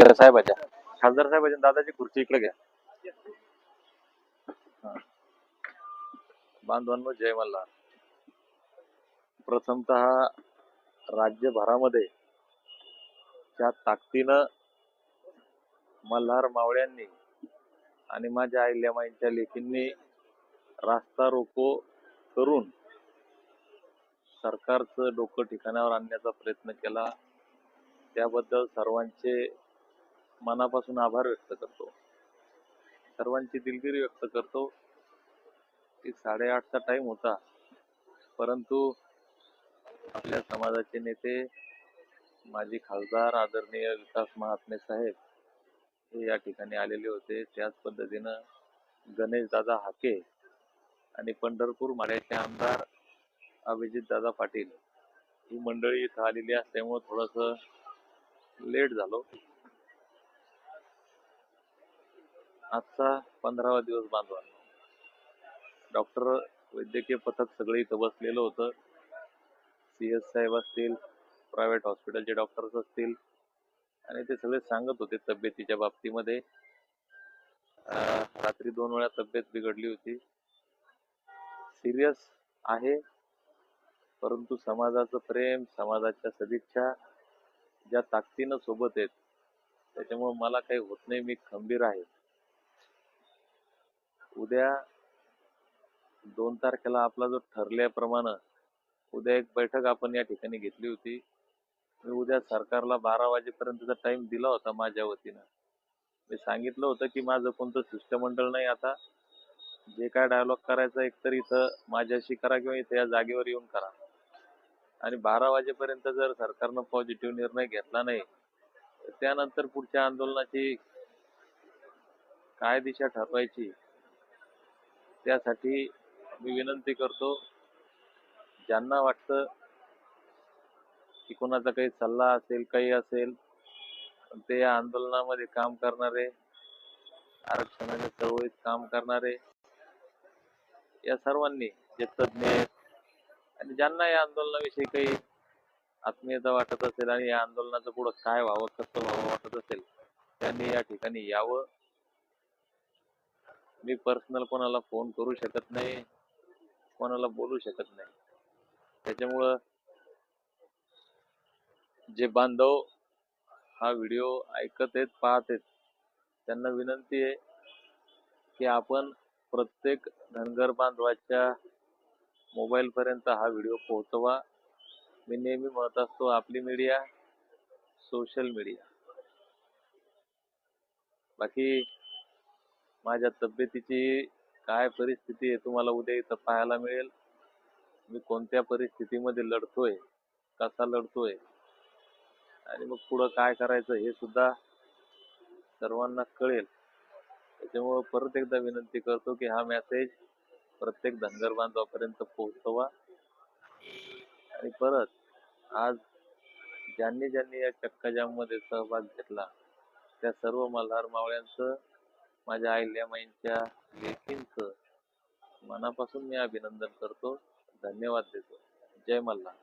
खासदार साहेबांच्या दादाची खुर्ची इकडे घ्या. बांधवांनो, जय मल्हार. प्रथमतः राज्यभरामध्ये ज्या ताकदीनं मल्हार मावळ्यांनी आणि माझ्या अहिल्यामाईंच्या लेकींनी रास्ता रोको करून सरकारचं डोकं ठिकाणावर आणण्याचा प्रयत्न केला, त्याबद्दल सर्वांचे मनापासून आभार व्यक्त करतो. सर्वांची दिलगिरी व्यक्त करतो की 8:30चा टाइम होता, परंतु आपल्या समाजाचे नेते माजी खासदार आदरणीय विकास महात्मे साहेब हे या ठिकाणी आलेले होते. त्याच पद्धतीनं गणेश दादा हाके आणि पंढरपूर माड्याचे आमदार अभिजित दादा पाटील ही मंडळी इथं आलेली असल्यामुळे थोडंसं लेट झालो. आजचा 15वा दिवस बांधवांनो. डॉक्टर वैद्यकीय पथक सगळे इथं बसलेलं होतं. CS साहेब असतील, प्रायव्हेट हॉस्पिटलचे डॉक्टर्स असतील, आणि ते सगळे सांगत होते तब्येतीच्या बाबतीमध्ये. रात्री 2 वेळा तब्येत बिघडली होती. सिरियस आहे, परंतु समाजाचं प्रेम, समाजाच्या सदिच्छा ज्या ताकदीनं सोबत आहेत, त्याच्यामुळे मला काही होत नाही, मी खंबीर आहे. उद्या 2 तारखेला आपला जो ठरल्याप्रमाणे उद्या एक बैठक आपण या ठिकाणी घेतली होती. मी उद्या सरकारला 12 वाजेपर्यंतचा टाइम दिला होता माझ्या वतीनं. मी सांगितलं होतं की माझं कोणतं शिष्टमंडळ नाही, आता जे काय डायलॉग करायचा एकतर इथं माझ्याशी करा किंवा इथं या जागेवर येऊन करा. आणि 12 वाजेपर्यंत जर सरकारनं पॉझिटिव्ह निर्णय घेतला नाही, तर त्यानंतर पुढच्या आंदोलनाची काय दिशा ठरवायची, त्यासाठी मी विनंती करतो, ज्यांना वाटतं की कोणाचा काही सल्ला असेल, काही असेल, ते या आंदोलनामध्ये काम करणारे, आरक्षणाच्या चळवळीत काम करणारे, या सर्वांनी, जे तज्ज्ञ आहेत आणि ज्यांना या आंदोलनाविषयी काही आत्मीयता वाटत असेल आणि या आंदोलनाचं पुढं काय व्हावं, कसं व्हावं वाटत असेल, त्यांनी या ठिकाणी यावं. मी पर्सनल कोणाला फोन करू शकत नाही, कोणाला बोलू शकत नाही. त्याच्यामुळं जे बांधव हा व्हिडिओ ऐकत आहेत, पाहत आहेत, त्यांना विनंती आहे की आपण प्रत्येक धनगर बांधवाच्या मोबाईल पर्यंत हा व्हिडिओ पोहोचवा. मी नेहमी म्हणत असतो, आपली मीडिया, सोशल मीडिया. बाकी माझ्या तब्येतीची काय परिस्थिती आहे तुम्हाला उद्या इथं पाहायला मिळेल. मी कोणत्या परिस्थितीमध्ये लढतोय, कसा लढतोय, आणि मग पुढं काय करायचं हे सुद्धा सर्वांना कळेल. त्याच्यामुळं परत एकदा विनंती करतो की हा मेसेज प्रत्येक धनगर बांधवापर्यंत पोहोचवा. आणि परत आज ज्यांनी ज्यांनी या चक्काजाम मध्ये सहभाग घेतला, त्या सर्व मल्हार मावळ्यांचं, माझ्या अहिल्यामाईंच्या लेकींचं मनापासून मी अभिनंदन करतो, धन्यवाद देतो. जय मल्हार.